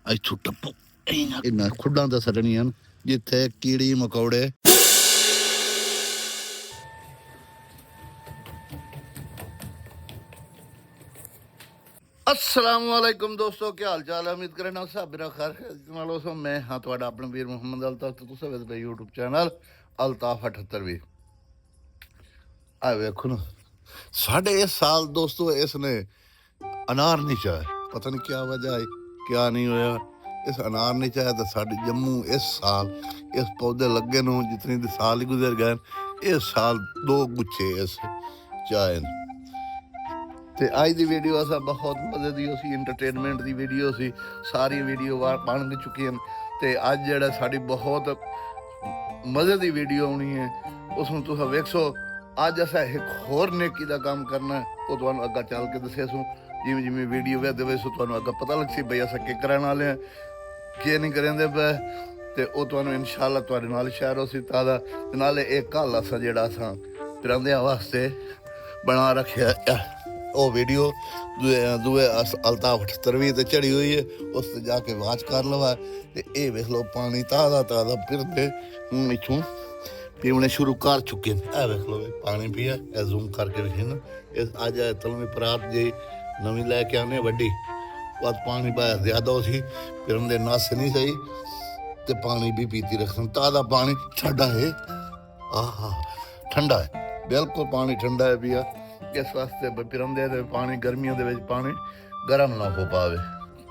ਇੱਥੋਂ ਟੱਪੋ ਇਹਨਾਂ ਖੁੱਡਾਂ ਤਾਂ ਸੜਨੀਆਂ ਜਿੱਥੇ ਕੀੜੀ ਮਕੌੜੇ। अस्सलामुअलैकुम दोस्तों, क्या हाल चाल है? उम्मीद करना सब मेरा खैर है। सो मैं हाँ तुहाडा अपना वीर मुहम्मद अल्ताफ, तो तुसीं वेखदे यूट्यूब चैनल अल्ताफ 78 भी। आ वेखो ना, साढ़े इस साल दोस्तों इसने अनार नहीं चाहे, पता नहीं क्या वजह है, क्या नहीं होया। इस अनार नहीं चाहे तो साढ़े जम्मू इस साल इस पौधे लगे नूं जितनी साल ही गुजर गए, इस साल 2 गुच्छे इस चाहे ने। ਤੇ ਅੱਜ ਦੀ ਵੀਡੀਓ ਅਸਾਂ ਬਹੁਤ ਮਜ਼ੇ ਦੀ ਸੀ, ਇੰਟਰਟੇਨਮੈਂਟ ਦੀ ਵੀਡੀਓ ਸੀ। ਸਾਰੀ ਵੀਡੀਓ ਬਣ ਚੁੱਕੀ ਹਨ ਤੇ ਅੱਜ ਜਿਹੜਾ ਸਾਡੀ ਬਹੁਤ ਮਜ਼ੇ ਦੀ ਵੀਡੀਓ ਆਉਣੀ ਹੈ ਉਸ ਨੂੰ ਤੁਸੀਂ ਵੇਖੋ। ਅੱਜ ਅਸਾਂ ਇੱਕ ਹੋਰ ਨੇਕੀ ਦਾ ਕੰਮ ਕਰਨਾ, ਉਹ ਤੁਹਾਨੂੰ ਅੱਗਾ ਚੱਲ ਕੇ ਦੱਸਿਆ ਸੂ। ਜਿਵੇਂ ਜਿਵੇਂ ਵੀਡੀਓ ਵੇਖਦੇ ਵੇ ਸੋ ਤੁਹਾਨੂੰ ਅੱਗਾ ਪਤਾ ਲੱਗ ਸੀ ਬਈ ਅਸਾਂ ਕੀ ਕਰਨ ਵਾਲੇ ਹਾਂ, ਕੀ ਨਹੀਂ ਕਰਾਂਦੇ ਪਏ, ਤੇ ਉਹ ਤੁਹਾਨੂੰ ਇਨਸ਼ਾਅੱਲਾ ਤੁਹਾਡੇ ਨਾਲ ਸ਼ੇਅਰ ਹੋ ਸੀ ਤਾਦਾ। ਤੇ ਨਾਲੇ ਇੱਕ ਕੱਲ੍ਹ ਅਸਾਂ ਜਿਹੜਾ ਅਸਾਂ ਪਰਾਂਦਿਆਂ ਵਾਸਤੇ ਬਣਾ ਰੱਖਿਆ ਉਹ ਵੀਡੀਓ ਦੂਏ ਅਲਤਾਫ 78 ਤੇ ਚੜੀ ਹੋਈ ਹੈ, ਉਸ ਤੇ ਜਾ ਕੇ ਵਾਚ ਕਰ ਲਵਾ। ਤੇ ਇਹ ਵੇਖ ਲਓ ਪਾਣੀ ਤਾਜ਼ਾ ਫਿਰਦੇ ਹੁਣ ਇੱਥੋਂ ਪੀਵਣੇ ਸ਼ੁਰੂ ਕਰ ਚੁੱਕੇ ਨੇ। ਇਹ ਵੇਖ ਲਓ ਪਾਣੀ ਪੀਆ, ਇਹ ਜ਼ੂਮ ਕਰਕੇ ਵੇਖੇ ਨਾ। ਇਹ ਅੱਜ ਤਲਵੀਂ ਪਰਾਤ ਜੀ ਨਵੀਂ ਲੈ ਕੇ ਆਨੇ ਵੱਡੀ, ਬਸ ਪਾਣੀ ਪਾਇਆ ਜ਼ਿਆਦਾ ਸੀ, ਫਿਰਨ ਨਸ ਨਹੀਂ ਸਹੀ ਤੇ ਪਾਣੀ ਵੀ ਪੀਤੀ ਰੱਖਣ। ਤਾਜ਼ਾ ਪਾਣੀ ਠੰਡਾ ਹੈ, ਆਹਾ ਠੰਡਾ ਹੈ, ਬਿਲਕੁਲ ਪਾਣੀ ਠੰਡਾ ਹੈ ਪੀਆ। ਇਸ ਵਾਸਤੇ ਪਿਰੰਦੇ ਦੇ ਪਾਣੀ ਗਰਮੀਆਂ ਦੇ ਵਿੱਚ ਪਾਣੀ ਗਰਮ ਨਾ ਹੋ ਪਾਵੇ।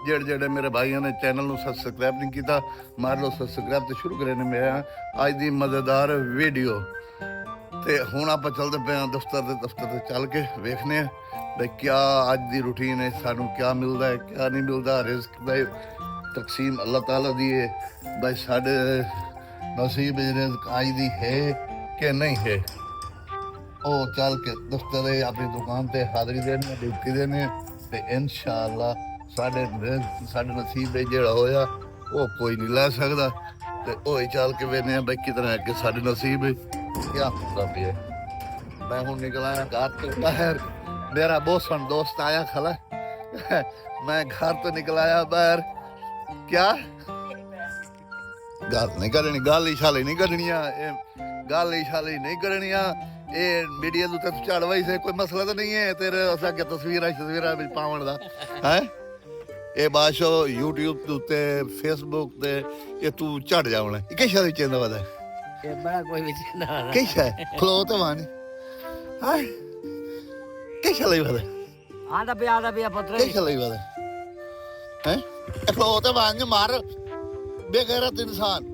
ਜਿਹੜੇ ਮੇਰੇ ਭਾਈਆਂ ਨੇ ਚੈਨਲ ਨੂੰ ਸਬਸਕ੍ਰਾਈਬ ਨਹੀਂ ਕੀਤਾ, ਮਾਰ ਲਓ ਸਬਸਕ੍ਰਾਈਬ ਤੇ ਸ਼ੁਰੂ ਕਰੇ ਨੇ ਮੇਰਾ ਅੱਜ ਦੀ ਮਜ਼ੇਦਾਰ ਵੀਡੀਓ। ਤੇ ਹੁਣ ਆਪਾਂ ਚੱਲਦੇ ਪਏ ਹਾਂ ਦਫ਼ਤਰ ਤੇ ਚੱਲ ਕੇ ਵੇਖਦੇ ਹਾਂ ਬਈ ਕਿਆ ਅੱਜ ਦੀ ਰੂਟੀਨ ਹੈ, ਸਾਨੂੰ ਕਿਆ ਮਿਲਦਾ ਹੈ ਕਿਆ ਨਹੀਂ ਮਿਲਦਾ। ਰਿਜ਼ਕ ਦਾ ਤਕਸੀਮ ਅੱਲਾਹ ਤਾਲਾ ਦੀ ਹੈ ਬਈ, ਸਾਡੇ ਨਸੀਬ ਰਿਜ਼ਕ ਅੱਜ ਦੀ ਹੈ ਕਿ ਨਹੀਂ ਹੈ। ਉਹ ਚੱਲ ਕੇ ਦਫ਼ਤਰ ਆਪਣੀ ਦੁਕਾਨ ਤੇ ਹਾਜ਼ਰੀ ਦੇਣੀ, ਡਿਊਟੀ ਦੇਣੀ ਤੇ ਇਨਸ਼ਾਅੱਲਾ ਸਾਡੇ ਨਸੀਬ ਵਿੱਚ ਜਿਹੜਾ ਹੋਇਆ ਉਹ ਕੋਈ ਨਹੀਂ ਲੈ ਸਕਦਾ। ਤੇ ਉਹ ਹੀ ਚੱਲ ਕੇ ਵੇਖਦੇ ਹਾਂ ਬਈ ਕਿਤਨਾ ਅੱਗੇ ਸਾਡੇ ਨਸੀਬ ਵਿੱਚ ਕਿਆ ਹੁੰਦਾ ਪਿਆ। ਮੈਂ ਹੁਣ ਨਿਕਲ ਆਇਆ ਘਰ ਤੋਂ ਬਾਹਰ, ਮੇਰਾ ਬਹੁਤ ਸੋਹਣਾ ਦੋਸਤ ਆਇਆ ਖਲਾ। ਮੈਂ ਘਰ ਤੋਂ ਨਿਕਲ ਆਇਆ ਬਾਹਰ, ਕਿਆ ਗੱਲ ਨਹੀਂ ਕਰਨੀ, ਗੱਲ ਹੀ ਸ਼ਾਲੀ ਨਹੀਂ ਕਰਨੀਆਂ, ਇਹ ਗੱਲ ਹੀ ਸ਼ਾਲੀ ਨਹੀਂ ਕਰਨੀਆਂ। ਇਹ ਮੀਡੀਆ ਦੇ ਉੱਤੇ ਝਾੜਵਾ ਹੀ ਸੇ, ਕੋਈ ਮਸਲਾ ਤਾਂ ਨਹੀਂ ਹੈ ਤੇਰੇ ਅਸਾਂ ਅੱਗੇ ਤਸਵੀਰਾਂ ਵਿੱਚ ਪਾਉਣ ਦਾ ਹੈ। ਇਹ ਬਾਸ਼ੋ YouTube ਦੇ ਉੱਤੇ ਫੇਸਬੁੱਕ ਤੇ ਇਹ ਤੂੰ ਝੜ ਜਾਵਣਾ ਕਿ ਸ਼ਾਲੀ ਚੇਂਦਾ ਵਦਾ ਇਹ ਬੜਾ ਕੋਈ ਵਿੱਚ ਨਾ ਕਿ ਸ਼ਾ ਖਲੋ ਤੇ ਵਾਣੀ ਹਾਂ ਕਿ ਸ਼ਾਲੀ ਵਦਾ ਆਂਦਾ ਪਿਆ ਪੁੱਤਰ ਕਿ ਸ਼ਾਲੀ ਵਦਾ ਹੈ ਖਲੋ ਤੇ ਵਾਂਝ ਮਾਰ ਬੇਗੈਰਤ ਇਨਸਾਨ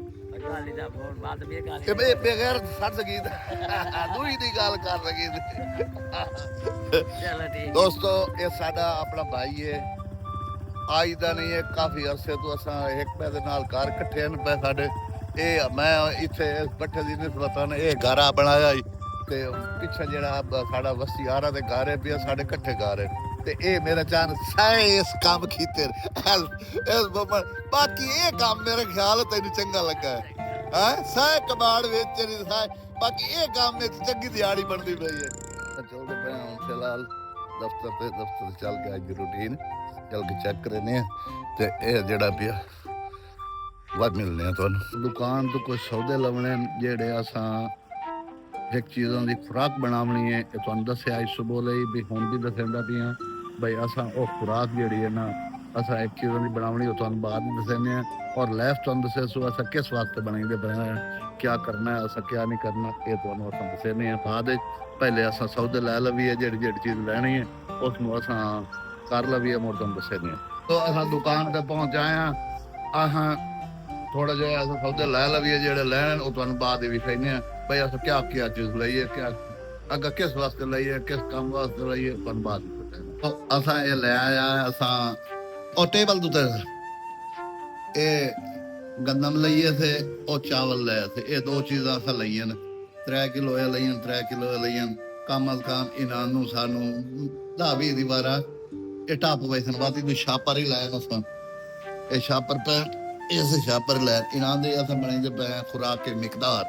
ਬੇਗੈਰ ਛੱਡ ਸਕੀ ਦੂਈ ਦੀ ਗੱਲ ਕਰ ਸਕੀ। ਦੋਸਤੋ ਇਹ ਸਾਡਾ ਆਪਣਾ ਭਾਈ ਹੈ, ਅੱਜ ਦਾ ਨਹੀਂ ਹੈ, ਕਾਫੀ ਅਰਸੇ ਤੋਂ ਅਸਾਂ ਇੱਕ ਪੈਦੇ ਨਾਲ ਘਰ ਇਕੱਠੇ ਹਨ ਪਏ ਸਾਡੇ। ਇਹ ਮੈਂ ਇੱਥੇ ਇਸ ਪੱਠੇ ਦੀ ਨਿਸਬਤਾਂ ਨੇ ਇਹ ਘਰਾ ਬਣਾਇਆ ਤੇ ਪਿੱਛੇ ਜਿਹੜਾ ਸਾਡਾ ਵਸਤੀ ਆਰਾ ਦੇ ਘਰ ਹੈ ਪਿਆ, ਸਾਡੇ ਇਕੱਠੇ ਘਰ ਹੈ। ਤੇ ਇਹ ਮੇਰਾ ਚਾਨ ਸਾਰੇ ਇਸ ਕੰਮ ਕੀਤੇ ਇਸ ਬਾਕੀ ਇਹ ਕੰਮ ਮੇਰੇ ਖਿਆਲ ਤੈਨੂੰ ਚੰਗਾ ਲੱਗਾ ਹੈ ਸਾਹ ਕਬਾੜ ਵਿੱਚ ਬਾਕੀ ਇਹ ਕੰਮ ਵਿੱਚ ਚੰਗੀ ਦਿਹਾੜੀ ਬਣਦੀ ਪਈ ਹੈ। ਚੱਲਦੇ ਪਏ ਹੁਣ ਫਿਲਹਾਲ ਦਫ਼ਤਰ ਤੇ ਚੱਲ ਕੇ ਅੱਜ ਦੀ ਰੂਟੀਨ ਚੱਲ ਕੇ ਚੈੱਕ ਕਰਨੇ ਆ। ਤੇ ਇਹ ਜਿਹੜਾ ਪਿਆ ਵੱਧ ਮਿਲਨੇ ਆ ਤੁਹਾਨੂੰ ਦੁਕਾਨ ਤੋਂ ਕੋਈ ਸੌਦੇ ਲਵਣੇ ਜਿਹੜੇ ਅਸਾਂ ਇੱਕ ਚੀਜ਼ਾਂ ਦੀ ਖੁਰਾਕ ਬਣਾਉਣੀ ਹੈ। ਇਹ ਤੁਹਾਨੂੰ ਦੱਸਿਆ ਅੱਜ ਸੁਬਹ ਲਈ ਵੀ ਹੁਣ ਵੀ ਦੱਸਦਾ ਪਿਆ ਬਈ ਅਸਾਂ ਉਹ ਖੁਰਾਕ ਜਿਹੜੀ ਹੈ ਨਾ ਅਸਾਂ ਇੱਕ ਚੀਜ਼ਾਂ ਦੀ ਬਣਾਉਣੀ ਉਹ ਤੁਹਾਨੂੰ ਬਾਅਦ ਵਿੱਚ ਦੱਸਣੇ ਆ। ਔਰ ਲਾਈਫ ਤੁਹਾਨੂੰ ਦੱਸਿਆ ਸੋ ਅਸਾਂ ਕਿਸ ਵਾਸਤੇ ਬਣਾਈਦੇ ਬਣਾਇਆ ਕਿਆ ਕਰਨਾ ਹੈ ਅਸਾਂ ਕਿਆ ਨਹੀਂ ਕਰਨਾ ਇਹ ਤੁਹਾਨੂੰ ਅਸਾਂ ਦੱਸਣੇ ਆ ਬਾਅਦ ਵਿੱਚ। ਪਹਿਲੇ ਅਸਾਂ ਸੌਦੇ ਲੈ ਲਵੀਏ, ਜਿਹੜੀ ਚੀਜ਼ ਲੈਣੀ ਹੈ ਉਸ ਨੂੰ ਅਸਾਂ ਕਰ ਲਵੀਏ, ਮੁੜ ਤੁਹਾਨੂੰ ਦੱਸਣੇ ਆ। ਤੋ ਅਸਾਂ ਦੁਕਾਨ ਤੇ ਪਹੁੰਚ ਆਇਆ, ਆਹਾਂ ਥੋੜਾ ਜਿਹਾ ਅਸਾਂ ਸੌਦੇ ਲੈ ਲਵੀਏ ਜਿਹੜੇ ਲੈਣ ਉਹ ਤੁਹਾਨੂੰ ਬਾਅਦ ਵਿੱਚ ਕਹਿੰਦੇ ਆ ਬਈ ਅਸਾਂ ਕਿਆ ਚੀਜ਼ ਲਈਏ, ਕਿਆ ਅੱਗਾ ਕਿਸ ਵਾਸਤੇ ਲਈਏ, ਕਿਸ ਕੰਮ ਵਾਸਤੇ ਲਈਏ ਤੁਹਾਨੂੰ ਬਾਅਦ ਵਿੱਚ। ਅਸਾਂ ਇਹ ਲੈ ਆਇਆ, ਅਸਾਂ ਉਹ ਟੇਬਲ ਦੇ ਉੱਤੇ ਇਹ ਗੰਦਮ ਲਈਏ ਤੇ ਉਹ ਚਾਵਲ ਲਏ ਤੇ ਇਹ ਦੋ ਚੀਜ਼ਾਂ ਅਸਾਂ ਲਈਆਂ ਨੇ। 3 ਕਿਲੋ ਇਹ ਲਈਆਂ, 3 ਕਿਲੋ ਲਈਆਂ। ਕਮ ਅਜ਼ ਕਮ ਇਹਨਾਂ ਨੂੰ ਸਾਨੂੰ 10-20 ਦੀ ਵਾਰਾ ਇਹ ਟੱਪ ਵੈਸਨ ਵਾਤੀ ਕੋਈ ਛਾਪਰ ਹੀ ਲਾਇਆ ਅਸਾਂ। ਇਹ ਛਾਪਰ ਪੈ ਇਸ ਛਾਪਰ ਲੈ ਇਹਨਾਂ ਦੇ ਅਸਾਂ ਬਣਾਈਦੇ ਪਏ ਖੁਰਾਕ ਕੇ ਮਿਕਦਾਰ।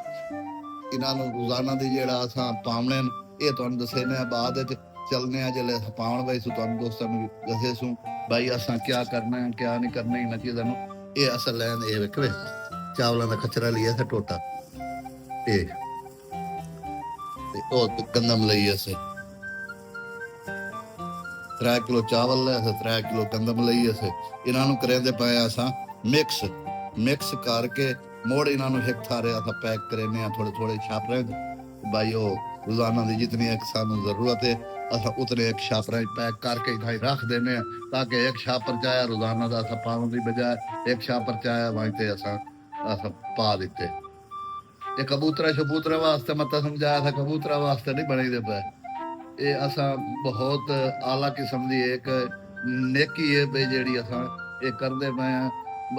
ਇਹਨਾਂ ਨੂੰ ਰੋਜ਼ਾਨਾ ਦੀ ਜਿਹੜਾ ਅਸਾਂ ਪਾਉਣੇ ਇਹ ਤੁਹਾਨੂੰ ਦੱਸਣੇ ਆ ਬਾਅਦ ਵਿੱਚ ਚੱਲਨੇ ਆ। ਜਿਹੜੇ ਪਾਉਣ ਵੈਸੇ ਤੁਹਾਨੂੰ ਦੋਸਤਾਂ ਨੂੰ ਦੱਸੇ ਸੂ भाई असां क्या करना है क्या नहीं करना इन्हां चीज़ां नूं ये असां लैन ये वेख वे चावलां दा खचरा लिया था टोटा ये ते ओ गंदम लई असें 3 किलो चावल ले असें 3 किलो गंदम लई असें इन्हां नूं करेंदे पए असां मिक्स करके मोड़ इन्हां नूं हिक थारे असां पैक करेने थोड़े थोड़े छापरें भाई ओ रोजाना दी जितनी एक सानू जरूरत है असा उतने एक छापर पैक करके इधर रख देने ताकि एक छापर चाया रोजाना का असा पाने की बजाय एक छापर चाया वहीं ते असा पा दिते ये कबूतरा शबूतरा वास्ते मत समझाया था कबूतरा वास्ते नहीं बने दे पे ये असा बहुत आला किस्म की एक नेकी है बे जेड़ी असा ये करते पे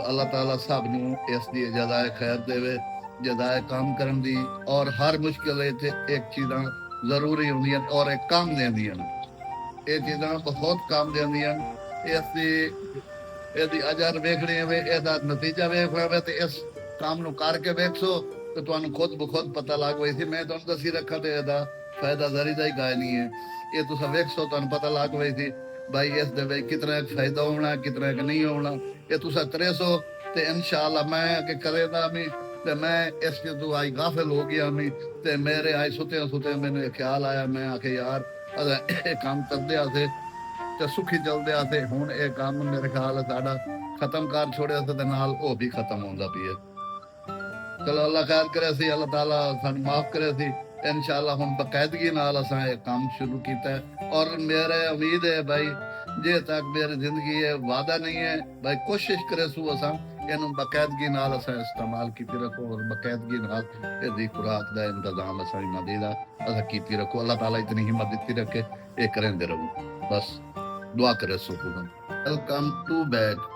अल्लाह ताला सब नू इसकी जदाए खैर देवे जदाए काम करन दी और हर मुश्किल इत्थे एक चीज़ां जरूरी होंदियां और एक काम देंदियां ये चीज़ां बहुत काम देंदियां इसदी ਇਹਦੀ ਅਜਰ ਵੇਖਣੀ ਹੈ ਇਹਦਾ ਨਤੀਜਾ ਵੇਖਣਾ ਵੇ ਤੇ ਇਸ ਕੰਮ ਨੂੰ ਕਰਕੇ ਵੇਖੋ ਤੇ ਤੁਹਾਨੂੰ ਖੁਦ ਬਖੁਦ ਪਤਾ ਲੱਗ ਪਈ ਸੀ ਮੈਂ ਤੁਹਾਨੂੰ ਦੱਸੀ ਰੱਖਾਂ ਤੇ ਇਹਦਾ ਫਾਇਦਾ ਜ਼ਰੀ ਦਾ ਹੀ ਗਾਇ ਨਹੀਂ ਹੈ ਇਹ ਤੁਸੀਂ ਵੇਖੋ ਤੁਹਾਨੂੰ ਪਤਾ ਲੱਗ ਪਈ ਸੀ ਭਾਈ ਇਸ ਦੇ ਵਿੱਚ ਕਿਤਨਾ ਫਾਇਦਾ ਹੋਣਾ ਕਿਤਨਾ ਨਹੀਂ ਹੋਣਾ ਇਹ ਤੁਸੀਂ ਕरेसो ਤੇ ਇਨਸ਼ਾਅੱਲਾ ਮੈਂ ਕਿ ਕਰੇਦਾ ਮੈਂ ਤੇ ਮੈਂ ਇਸ ਤੋਂ ਆਈ ਗਾਫਿਲ ਹੋ ਗਿਆ ਮੈਂ ਤੇ ਮੇਰੇ ਆਏ ਸੁਤੇ ਮੈਨੂੰ ਖਿਆਲ ਆਇਆ ਮੈਂ ਆਖੇ ਯਾਰ ਇਹ ਕੰਮ ਕਰਦੇ ਆਸੇ ਤੇ ਸੁਖੀ ਚਲਦੇ ਆ ਤੇ ਹੁਣ ਇਹ ਕੰਮ ਮੇਰੇ ਖਿਆਲ ਸਾਡਾ ਖਤਮ ਕਰ ਛੋੜਿਆ ਤੇ ਨਾਲ ਉਹ ਵੀ ਖਤਮ ਹੁੰਦਾ ਪਈ ਚਲੋ ਅੱਲਾਹ ਖੈਰ ਕਰੇ ਸੀ ਅੱਲਾਹ ਤਾਲਾ ਸਾਨੂੰ ਮਾਫ ਕਰੇ ਸੀ इंशाअल्लाह हम बाकायदगी नाल असां ये काम शुरू किया और मेरे उम्मीद है भाई जे तक मेरी जिंदगी है वादा नहीं है भाई कोशिश करे सू असां इन्हू बाकायदगी नाल असां इस्तेमाल कीती रखो और बाकायदगी नाल इहदी खुराक दा इंतजाम असां नदी दा असां कीती रखो अल्लाह ताला इतनी हिम्मत दित्ती रखे ये करेंदे रहो बस दुआ करे सो वेलकम टू बैक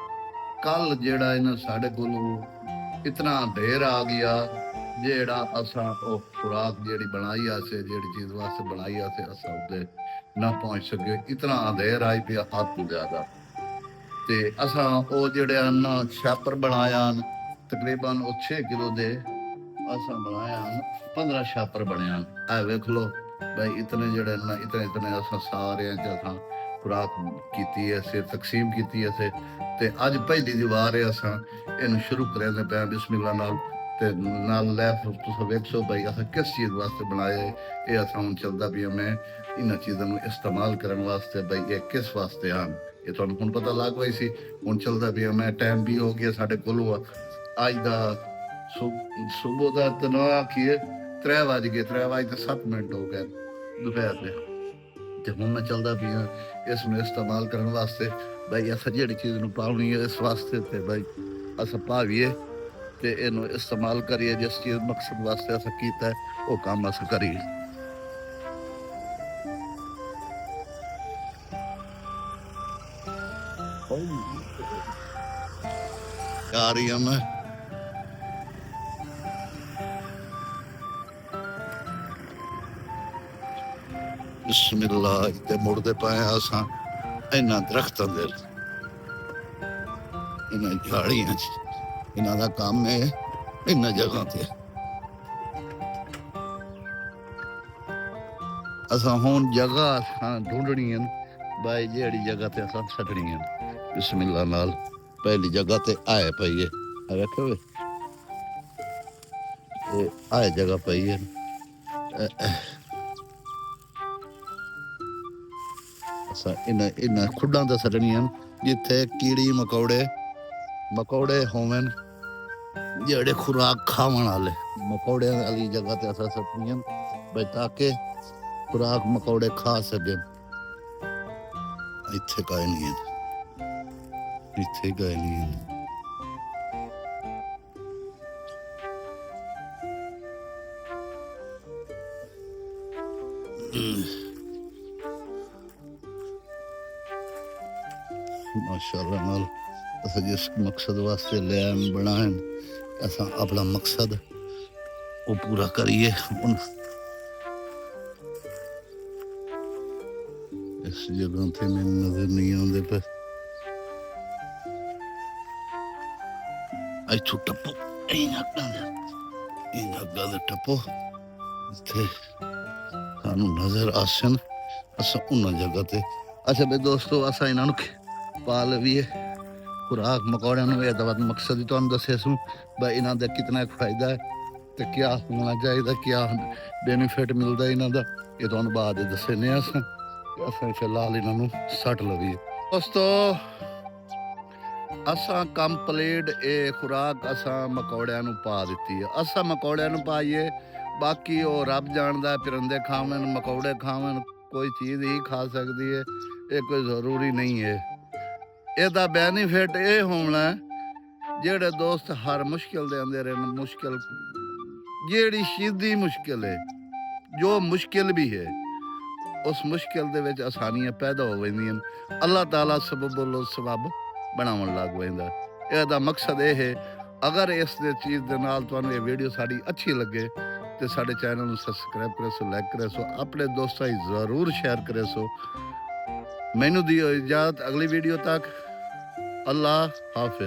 कल जेड़ा इन्हां साडे कोलों इतना ढेर आ गया जेड़ा असा खुराक जेड़ी बनाई आसे जेड़ी चीज वास्ते बनाई आसे असा उदे ना पहुंच सके इतना अंधेर आई पिया हद तो ज्यादा ते असा ओ जेड़े ना छापर बनाया तकरीबन 6 किलो दे असा बनाया 15 छापर बने आ वेख लो भाई इतने जेड़े ना इतने असा सारे असा खुराक कीती है से तकसीम कीती है ते अज पहली दी वार है असा इन्हू शुरू करेंदे पे बिस्मिल्लाह नाल ते नाल लै तुस वेखो भाई अस किस चीज़ वास्ते बनाए ये असा हूँ चलता भी मैं इन्हां चीज़ों को इस्तेमाल करने वास्ते भाई ये किस वास्ते आन ये तुहानू हुण पता लग गई सी हूँ चलता भी मैं टाइम भी हो गया साढ़े कोल अज का सुबह का तो ना आखिए 3 बज गए 3:07 हो गए दोपहर के ते हूँ मैं चलता भी इसमें इस्तेमाल करने वास्ते भाई अस जी चीज़ नूं पाउणी है इस वास्ते ते भाई अस पावीए ते इनू इस्तेमाल करिए जिस चीज मकसद वास्ते अस कीता है वो काम अस करिए आ रही है मैं बिस्मिल्लाह ते मुड़दे पाए असां इन्हां दरख्तां दे इन्हां झाड़ियां च इन्हां दा काम है इन्हां जगह ते असां हुण जगह असां ढूंढनी है भाई जेड़ी जगह ते असां छड्डनी है बिस्मिल्लाह नाल पहली जगह ते आए पई है वेखो ये आए जगह पई है असां इन्हां खुड्डां ते छड्डनी है जिथे कीड़ी मकौड़े होवन जेड़े खुराक खावन वाले मकौड़े वाली जगह ते असां सटनी भाई ताकि खुराक मकौड़े खा सके इत्थे काई नहीं है इत्थे काई नहीं है माशाअल्लाह नाल असां जिस मकसद वास्ते ले बनाए असां अपना मकसद वो पूरा करिए इस जगह थे मैंने नजर नहीं आते पे इथू टप्पो टप्पो इत्थे सानू नजर आसन असां उन्हां जगह ते अच्छा भाई दोस्तों असां इन्हां नूं ਪਾ ਲਵੀਏ ਖੁਰਾਕ ਮਕੌੜਿਆਂ ਨੂੰ। ਇਹਦਾ ਮਕਸਦ ਹੀ ਤੁਹਾਨੂੰ ਦੱਸਿਆ ਸੀ ਬਈ ਇਹਨਾਂ ਦਾ ਕਿਤਨਾ ਫਾਇਦਾ ਹੈ ਤੇ ਕਿਆ ਹੋਣਾ ਚਾਹੀਦਾ, ਕਿਆ ਬੈਨੀਫਿਟ ਮਿਲਦਾ ਇਹਨਾਂ ਦਾ, ਇਹ ਤੁਹਾਨੂੰ ਬਾਅਦ ਦੱਸਣੇ ਆ। ਅਸਾਂ ਫਿਲਹਾਲ ਇਹਨਾਂ ਨੂੰ ਸੱਟ ਲਵੀਏ ਦੋਸਤੋ। ਅਸਾਂ ਕੰਪਲੀਟ ਇਹ ਖੁਰਾਕ ਅਸਾਂ ਮਕੌੜਿਆਂ ਨੂੰ ਪਾ ਦਿੱਤੀ ਹੈ। ਅਸਾਂ ਮਕੌੜਿਆਂ ਨੂੰ ਪਾਈਏ, ਬਾਕੀ ਉਹ ਰੱਬ ਜਾਣਦਾ, ਪਰਿੰਦੇ ਖਾਵਣ ਮਕੌੜੇ ਖਾਵਣ, ਕੋਈ ਚੀਜ਼ ਹੀ ਖਾ ਸਕਦੀ ਹੈ, ਇਹ ਕੋਈ ਜ਼ਰੂਰੀ ਨਹੀਂ ਹੈ। ਇਹਦਾ ਬੈਨੀਫਿਟ ਇਹ ਹੋਣਾ ਜਿਹੜੇ ਦੋਸਤ ਹਰ ਮੁਸ਼ਕਿਲ ਦੇ ਅੰਦਰ ਰਹਿਣ, ਮੁਸ਼ਕਿਲ ਜਿਹੜੀ ਸਿੱਧੀ ਮੁਸ਼ਕਿਲ ਹੈ, ਜੋ ਮੁਸ਼ਕਿਲ ਵੀ ਹੈ, ਉਸ ਮੁਸ਼ਕਿਲ ਦੇ ਵਿੱਚ ਆਸਾਨੀਆਂ ਪੈਦਾ ਹੋ ਜਾਂਦੀਆਂ। ਅੱਲਾਹ ਤਾਲਾ ਸਬਬੁਲ ਸਬਬ ਬਣਾਉਣ ਲੱਗ ਪੈਂਦਾ। ਇਹਦਾ ਮਕਸਦ ਇਹ ਹੈ, ਅਗਰ ਇਸ ਦੇ ਚੀਜ਼ ਦੇ ਨਾਲ ਤੁਹਾਨੂੰ ਇਹ ਵੀਡੀਓ ਸਾਡੀ ਅੱਛੀ ਲੱਗੇ ਤੇ ਸਾਡੇ ਚੈਨਲ ਨੂੰ ਸਬਸਕ੍ਰਾਈਬ ਕਰੇ ਸੋ, ਲਾਈਕ ਕਰੇ ਸੋ, ਆਪਣੇ ਦੋਸਤਾਂ ਹੀ ਜ਼ਰੂਰ ਸ਼ੇਅਰ ਕਰੇ ਸੋ। ਮੈਨੂੰ ਦਿਓ ਇਜਾਜ਼ਤ, ਅਗਲੀ ਵੀਡੀਓ ਤੱਕ ਅੱਲਾਹ ਹਾਫਿਜ਼।